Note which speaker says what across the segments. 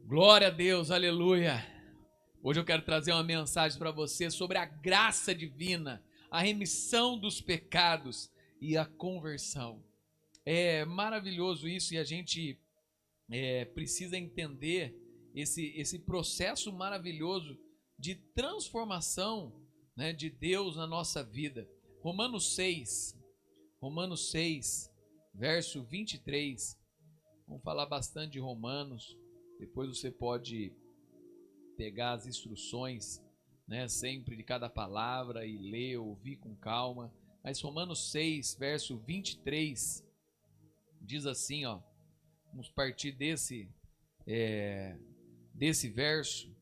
Speaker 1: Glória a Deus, aleluia. Hoje eu quero trazer uma mensagem para você sobre a graça divina, a remissão dos pecados e a conversão. É maravilhoso isso e a gente precisa entender esse processo maravilhoso de transformação, né, de Deus na nossa vida. Romanos 6, verso 23. Vamos falar bastante de Romanos. Depois você pode pegar as instruções, né, sempre de cada palavra e ler, ouvir com calma. Mas Romanos 6, verso 23, diz assim, ó, vamos partir desse verso.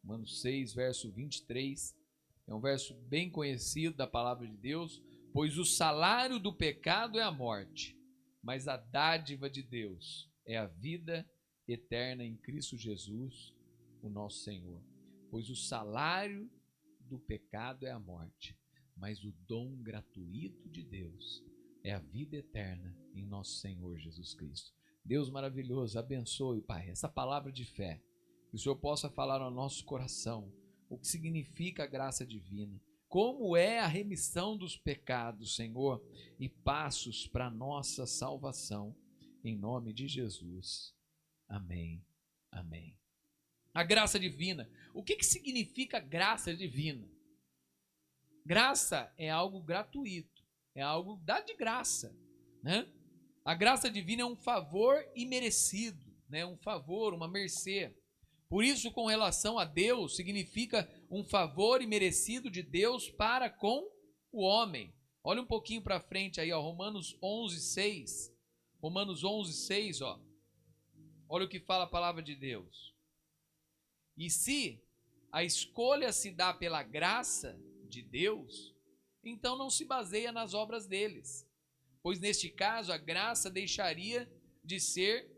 Speaker 1: Romanos 6, verso 23, é um verso bem conhecido da palavra de Deus. Pois o salário do pecado é a morte, mas a dádiva de Deus é a vida eterna em Cristo Jesus, o nosso Senhor. Pois o salário do pecado é a morte, mas o dom gratuito de Deus é a vida eterna em nosso Senhor Jesus Cristo. Deus maravilhoso, abençoe, Pai, essa palavra de fé, que o Senhor possa falar ao nosso coração o que significa a graça divina, como é a remissão dos pecados, Senhor, e passos para a nossa salvação, em nome de Jesus. Amém, amém. A graça divina. O que significa graça divina? Graça é algo gratuito, é algo dado de graça, né? A graça divina é um favor imerecido, né? Um favor, uma mercê. Por isso, com relação a Deus, significa um favor imerecido de Deus para com o homem. Olha um pouquinho para frente aí, ó, Romanos 11:6. Romanos 11:6, ó. Olha o que fala a palavra de Deus. E se a escolha se dá pela graça de Deus, então não se baseia nas obras deles, pois neste caso a graça deixaria de ser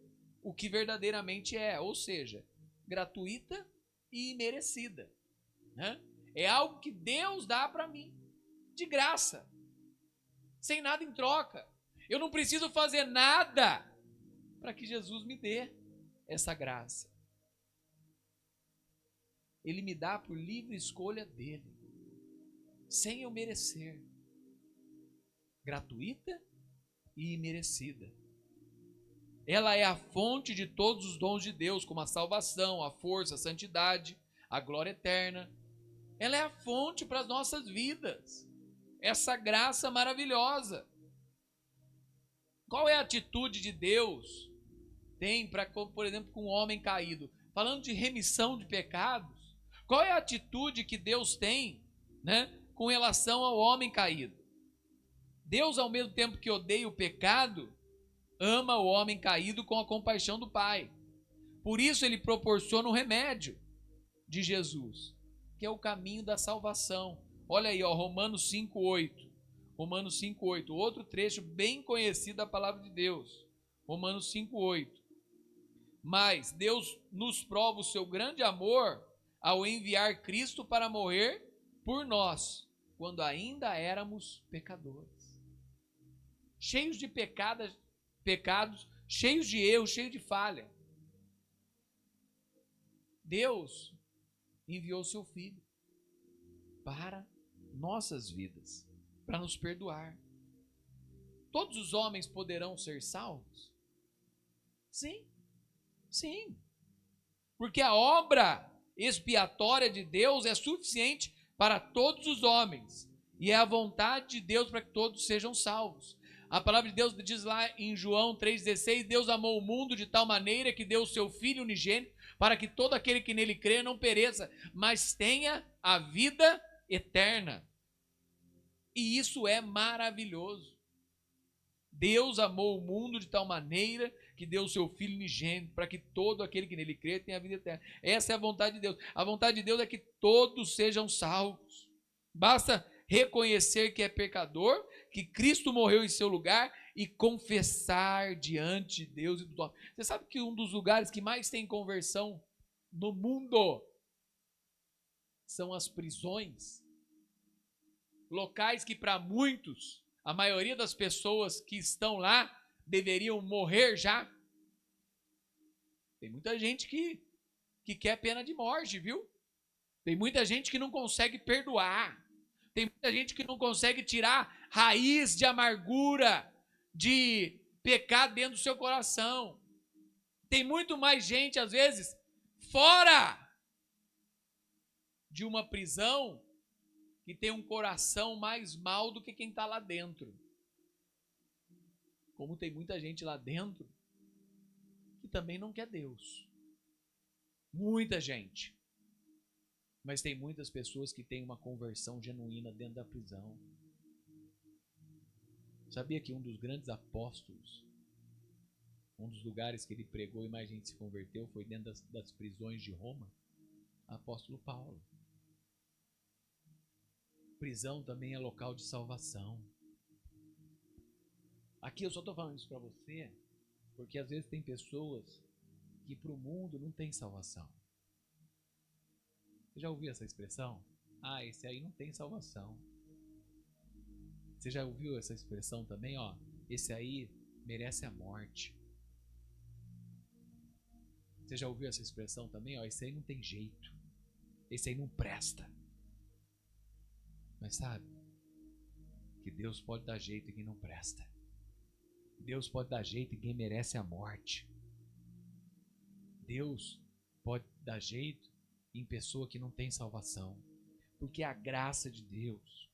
Speaker 1: o que verdadeiramente é, ou seja, gratuita e imerecida, né? É algo que Deus dá para mim, de graça, sem nada em troca. Eu não preciso fazer nada para que Jesus me dê essa graça. Ele me dá por livre escolha dele, sem eu merecer, gratuita e imerecida. Ela é a fonte de todos os dons de Deus, como a salvação, a força, a santidade, a glória eterna. Ela é a fonte para as nossas vidas, essa graça maravilhosa. Qual é a atitude de Deus tem para, por exemplo, com um homem caído? Falando de remissão de pecados, qual é a atitude que Deus tem, né, com relação ao homem caído? Deus, ao mesmo tempo que odeia o pecado, ama o homem caído com a compaixão do Pai. Por isso ele proporciona o remédio de Jesus, que é o caminho da salvação. Olha aí, ó, Romanos 5:8. Romanos 5:8, outro trecho bem conhecido da palavra de Deus. Romanos 5:8. Mas Deus nos prova o seu grande amor ao enviar Cristo para morrer por nós, quando ainda éramos pecadores. Cheios de pecados, cheios de erros, cheios de falha. Deus enviou seu Filho para nossas vidas, para nos perdoar. Todos os homens poderão ser salvos? Sim, sim. Porque a obra expiatória de Deus é suficiente para todos os homens. E é a vontade de Deus para que todos sejam salvos. A palavra de Deus diz lá em João 3,16, Deus amou o mundo de tal maneira que deu o seu Filho unigênito para que todo aquele que nele crê não pereça, mas tenha a vida eterna. E isso é maravilhoso. Deus amou o mundo de tal maneira que deu o seu Filho unigênito para que todo aquele que nele crê tenha a vida eterna. Essa é a vontade de Deus. A vontade de Deus é que todos sejam salvos. Basta reconhecer que é pecador, que Cristo morreu em seu lugar e confessar diante de Deus e do homem. Você sabe que um dos lugares que mais tem conversão no mundo são as prisões? Locais que para muitos, a maioria das pessoas que estão lá deveriam morrer já. Tem muita gente que quer pena de morte, viu? Tem muita gente que não consegue perdoar. Tem muita gente que não consegue tirar raiz de amargura, de pecado dentro do seu coração. Tem muito mais gente, às vezes, fora de uma prisão, que tem um coração mais mau do que quem está lá dentro. Como tem muita gente lá dentro que também não quer Deus. Muita gente. Mas tem muitas pessoas que têm uma conversão genuína dentro da prisão. Sabia que um dos grandes apóstolos, um dos lugares que ele pregou e mais gente se converteu foi dentro das prisões de Roma? Apóstolo Paulo. Prisão também é local de salvação. Aqui eu só estou falando isso para você, porque às vezes tem pessoas que para o mundo não tem salvação. Você já ouviu essa expressão? Ah, esse aí não tem salvação. Você já ouviu essa expressão também? Ó, esse aí merece a morte. Você já ouviu essa expressão também? Ó, esse aí não tem jeito. Esse aí não presta. Mas sabe que Deus pode dar jeito em quem não presta. Deus pode dar jeito em quem merece a morte. Deus pode dar jeito em pessoa que não tem salvação. Porque a graça de Deus.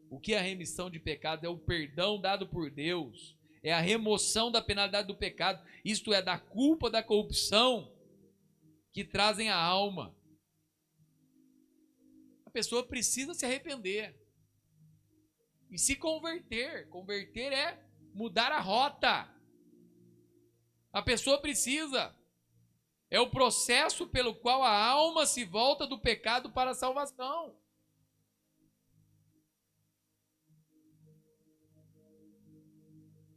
Speaker 1: O que é a remissão de pecado? É o perdão dado por Deus. É a remoção da penalidade do pecado. Isto é, da culpa, da corrupção que trazem a alma. A pessoa precisa se arrepender e se converter. Converter é mudar a rota. A pessoa precisa. É o processo pelo qual a alma se volta do pecado para a salvação.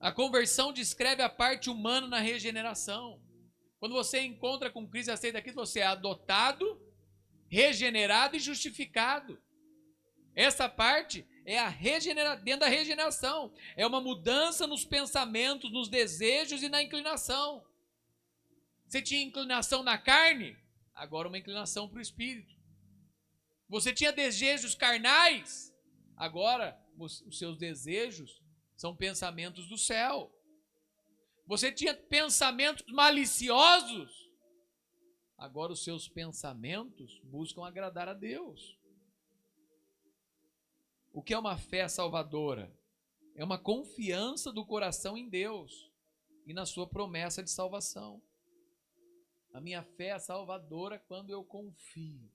Speaker 1: A conversão descreve a parte humana na regeneração. Quando você encontra com Cristo e aceita Cristo, você é adotado, regenerado e justificado. Essa parte é dentro da regeneração. É uma mudança nos pensamentos, nos desejos e na inclinação. Você tinha inclinação na carne, agora uma inclinação para o espírito. Você tinha desejos carnais, agora os seus desejos são pensamentos do céu. Você tinha pensamentos maliciosos, agora os seus pensamentos buscam agradar a Deus. O que é uma fé salvadora? É uma confiança do coração em Deus e na sua promessa de salvação. A minha fé é salvadora quando eu confio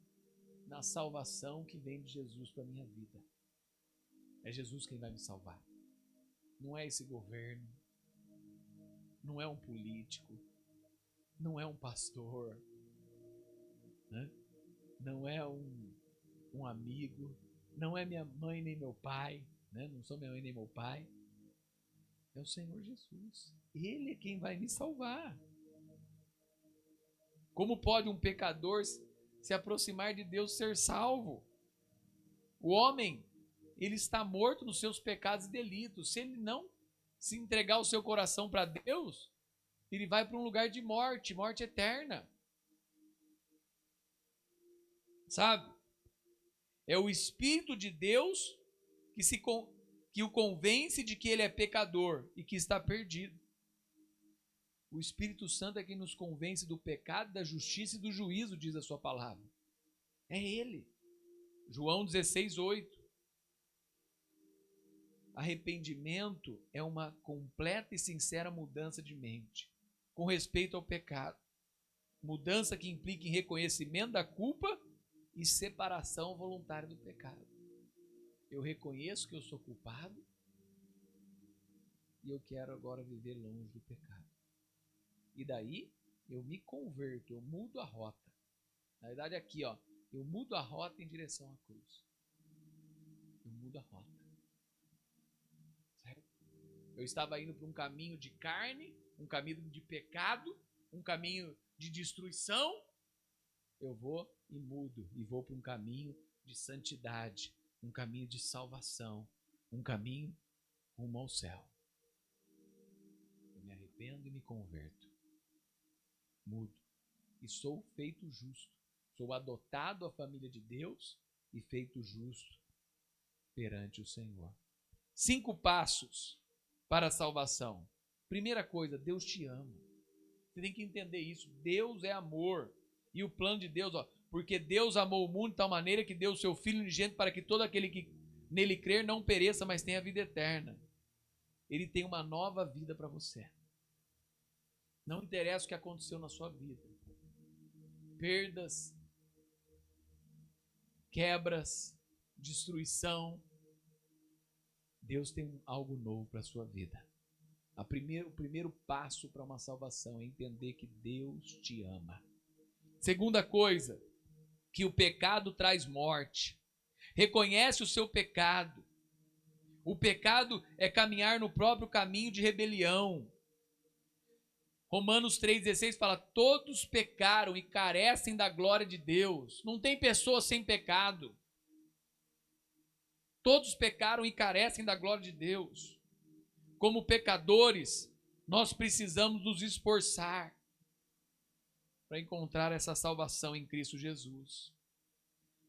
Speaker 1: na salvação que vem de Jesus para a minha vida. É Jesus quem vai me salvar. Não é esse governo, não é um político, não é um pastor, né? Não é um amigo, não é minha mãe nem meu pai, né? Não sou minha mãe nem meu pai. É o Senhor Jesus. Ele é quem vai me salvar. Como pode um pecador se aproximar de Deus, ser salvo? O homem, ele está morto nos seus pecados e delitos. Se ele não se entregar o seu coração para Deus, ele vai para um lugar de morte, morte eterna. Sabe? É o Espírito de Deus que o convence de que ele é pecador e que está perdido. O Espírito Santo é quem nos convence do pecado, da justiça e do juízo, diz a sua palavra. É Ele. João 16:8. Arrependimento é uma completa e sincera mudança de mente com respeito ao pecado. Mudança que implica em reconhecimento da culpa e separação voluntária do pecado. Eu reconheço que eu sou culpado e eu quero agora viver longe do pecado. E daí eu me converto, eu mudo a rota. Na verdade aqui, ó, eu mudo a rota em direção à cruz. Eu mudo a rota. Certo? Eu estava indo para um caminho de carne, um caminho de pecado, um caminho de destruição. Eu vou e mudo e vou para um caminho de santidade, um caminho de salvação, um caminho rumo ao céu. Eu me arrependo e me converto. mudo e sou feito justo. Sou adotado à família de Deus e feito justo perante o Senhor. 5 passos para a salvação. Primeira coisa, Deus te ama. Você tem que entender isso. Deus é amor. E o plano de Deus, porque Deus amou o mundo de tal maneira que deu o seu Filho unigênito para que todo aquele que nele crer não pereça, mas tenha vida eterna. Ele tem uma nova vida para você. Não interessa o que aconteceu na sua vida. Perdas, quebras, destruição. Deus tem algo novo para a sua vida. O primeiro passo para uma salvação é entender que Deus te ama. Segunda coisa, que o pecado traz morte. Reconhece o seu pecado. O pecado é caminhar no próprio caminho de rebelião. Romanos 3,16 fala: todos pecaram e carecem da glória de Deus. Não tem pessoa sem pecado. Todos pecaram e carecem da glória de Deus. Como pecadores, nós precisamos nos esforçar para encontrar essa salvação em Cristo Jesus.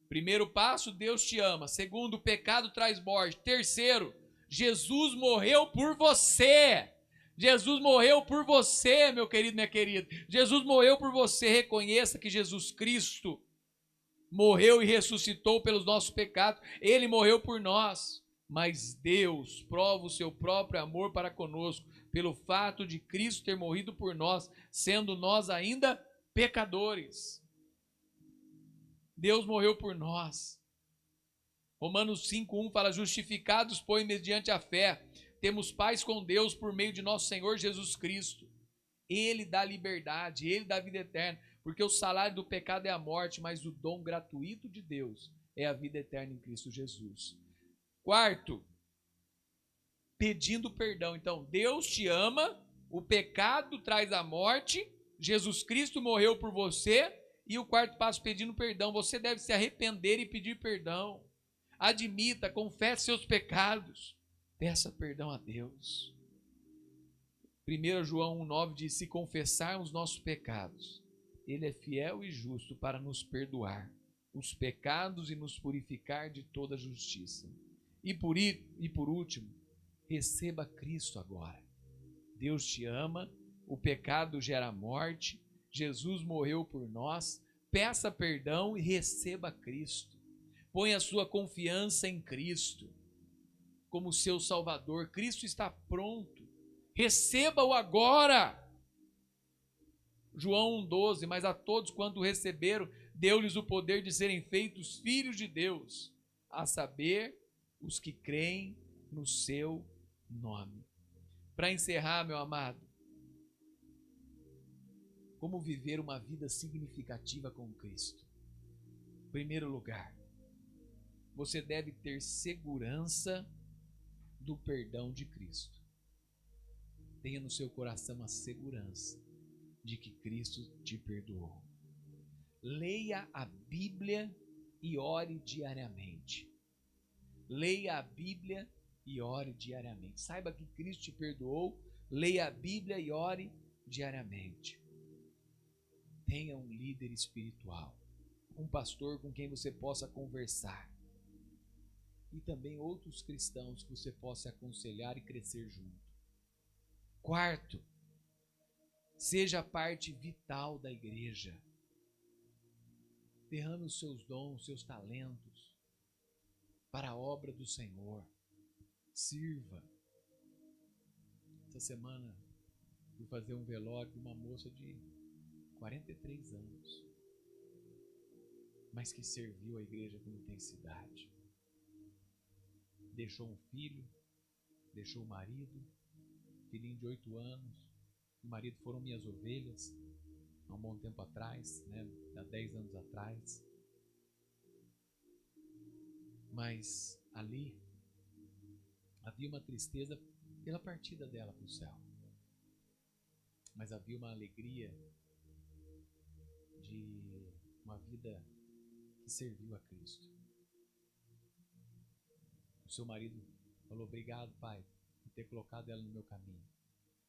Speaker 1: Primeiro passo, Deus te ama. Segundo, o pecado traz morte. Terceiro, Jesus morreu por você. Jesus morreu por você, meu querido, minha querida. Jesus morreu por você. Reconheça que Jesus Cristo morreu e ressuscitou pelos nossos pecados. Ele morreu por nós. Mas Deus prova o seu próprio amor para conosco pelo fato de Cristo ter morrido por nós, sendo nós ainda pecadores. Deus morreu por nós. Romanos 5:1 fala: justificados, pois, mediante a fé, temos paz com Deus por meio de nosso Senhor Jesus Cristo. Ele dá liberdade, Ele dá vida eterna, porque o salário do pecado é a morte, mas o dom gratuito de Deus é a vida eterna em Cristo Jesus. Quarto, pedindo perdão. Então, Deus te ama, o pecado traz a morte, Jesus Cristo morreu por você, e o quarto passo, pedindo perdão. Você deve se arrepender e pedir perdão. Admita, confesse seus pecados, peça perdão a Deus. 1 João 1,9 diz: se confessarmos nossos pecados, Ele é fiel e justo para nos perdoar os pecados e nos purificar de toda justiça. E por último, receba Cristo agora. Deus te ama, o pecado gera morte, Jesus morreu por nós, peça perdão e receba Cristo. Ponha a sua confiança em Cristo como seu Salvador. Cristo está pronto. Receba-o agora. João 1,12: mas a todos quanto receberam, deu-lhes o poder de serem feitos filhos de Deus, a saber, os que creem no seu nome. Para encerrar, meu amado, como viver uma vida significativa com Cristo? Em primeiro lugar, você deve ter segurança do perdão de Cristo. Tenha no seu coração a segurança de que Cristo te perdoou. Leia a Bíblia e ore diariamente. Leia a Bíblia e ore diariamente. Saiba que Cristo te perdoou. Leia a Bíblia e ore diariamente. Tenha um líder espiritual, um pastor com quem você possa conversar, e também outros cristãos que você possa aconselhar e crescer junto. Quarto, seja parte vital da igreja. Derrame os seus dons, seus talentos para a obra do Senhor. Sirva. Essa semana fui fazer um velório de uma moça de 43 anos, mas que serviu a igreja com intensidade. Deixou um filho, deixou o marido, filhinho de 8 anos. O marido foram minhas ovelhas há um bom tempo atrás, há 10 anos atrás. Mas ali havia uma tristeza pela partida dela para o céu, mas havia uma alegria de uma vida que serviu a Cristo. O seu marido falou: obrigado, pai, por ter colocado ela no meu caminho,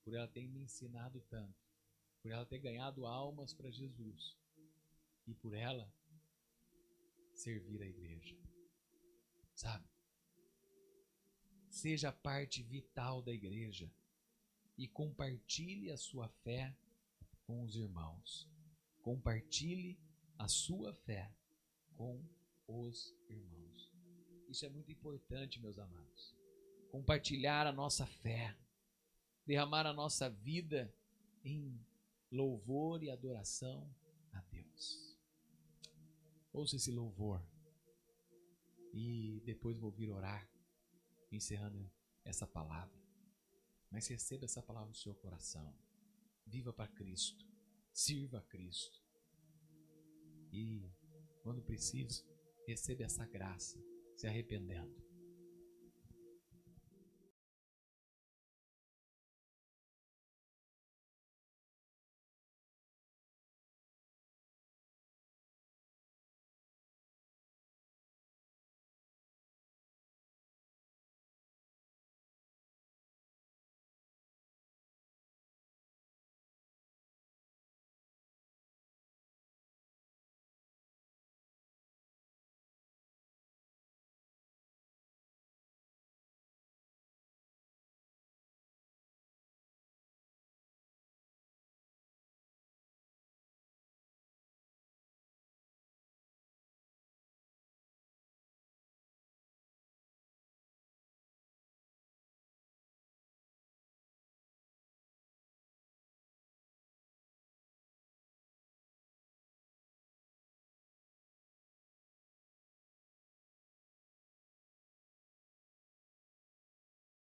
Speaker 1: por ela ter me ensinado tanto, por ela ter ganhado almas para Jesus e por ela servir a igreja. Sabe? Seja parte vital da igreja e compartilhe a sua fé com os irmãos. Compartilhe a sua fé com os irmãos. Isso é muito importante, meus amados. Compartilhar a nossa fé, derramar a nossa vida em louvor e adoração a Deus. Ouça esse louvor e depois vou vir orar, encerrando essa palavra. Mas receba essa palavra no seu coração. Viva para Cristo, sirva a Cristo. E quando preciso, receba essa graça, se arrependendo.